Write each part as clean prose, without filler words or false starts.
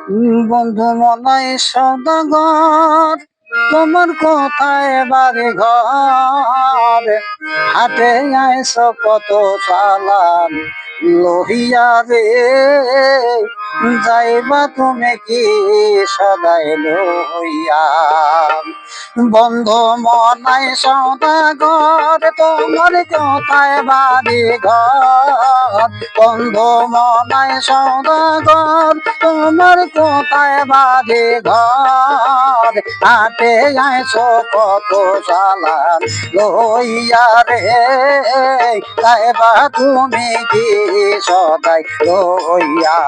বন্ধু মনাই সদাগর, তোমার কোথায় বাড়ি ঘর? হাটে আইস কত চালান লোহিয়া রে, যাইবা তুমি কি সদাই লইয়া? বন্ধু মনাই সদাগর, তোমার কোথায় বাড়ি ঘর? বন্ধু মনাই সদাগর, তোমার কোথায় বাড়ি ঘর? হাটে আইসো কত চালান লইয়া রে, যাইবা তুমি কি সদাই লইয়া?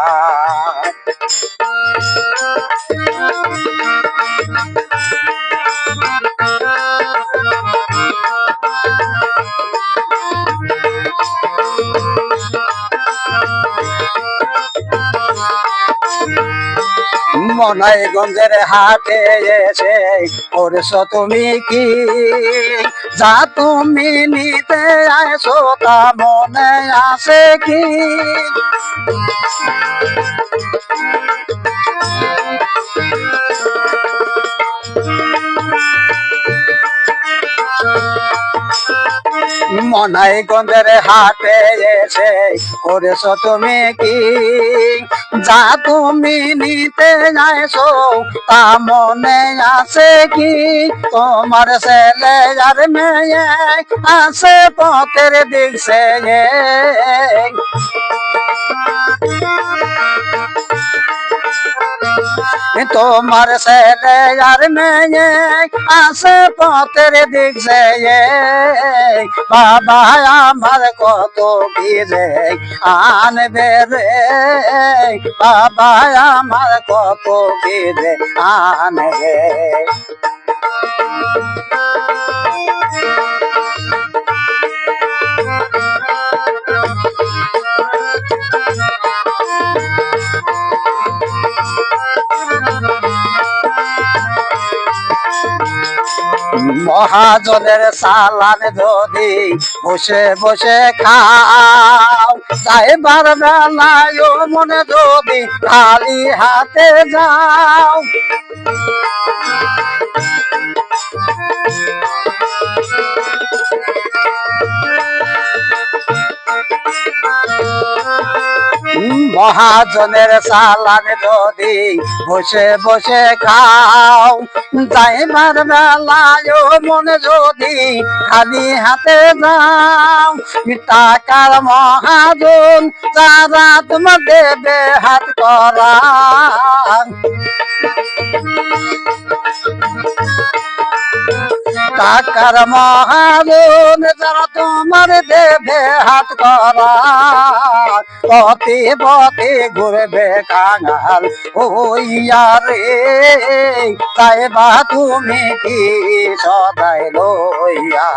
মনাই গঞ্জের হাটে এসে করছ তুমি কি? যা তুমি নিতে আইসো তা মনে আছে কি? মনাই গঞ্জের হাটে এসে করেছ তুমি কি? যা তুমি নিতে যাইছো তা মনে আছে কি? তোমার ছেলে আর মেয়ে আছে পথের দিক সে, তোমার ছেলে আর মেয়ে আছে পথের দিক সে। বাবা আমার কত ভিড়ে আনবে রে, বাবা আমার কত ভিড়ে আনবে। মহাজনের সালান যদি বসে বসে খাও, যাইবার বেলায় মনে যদি খালি হাতে যাও। মহাজনের সালান যদি বসে বসে খাও, যাইবার বেলায় মনে যদি খালি হাতে যাও। টাকার মহাজন যারা তোমার দেবে হাত করা, টাকার মহাজন যারা তোমার দেবে হাত করা, পথে পথে ঘুরবে কাঙাল হইয়া রে, যাইবা তুমি কি সদাই লইয়া?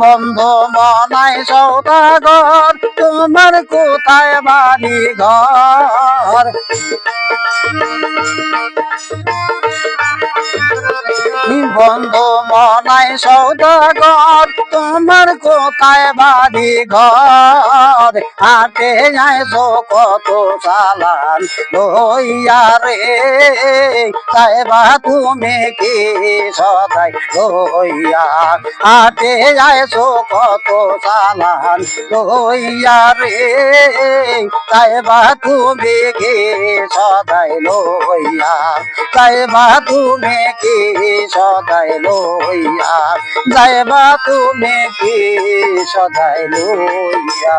বন্ধু মনাই সদাগর, তোমার কোথায় বাড়ি ঘর? বন্ধু মনাই সদাগর, তোমার কোথায় বাড়ি ঘর? হাটে আইসো কত চালান লইয়া রে, যাইবা তুমি কি সদাই লইয়া? হাটে আইসো কত চালান লইয়া রে, যাইবা তুমি কি সদাই লইয়া? যাইবা তুমি কি সদাই লইয়া? যাইবা তুমি কি সদাই লইয়া?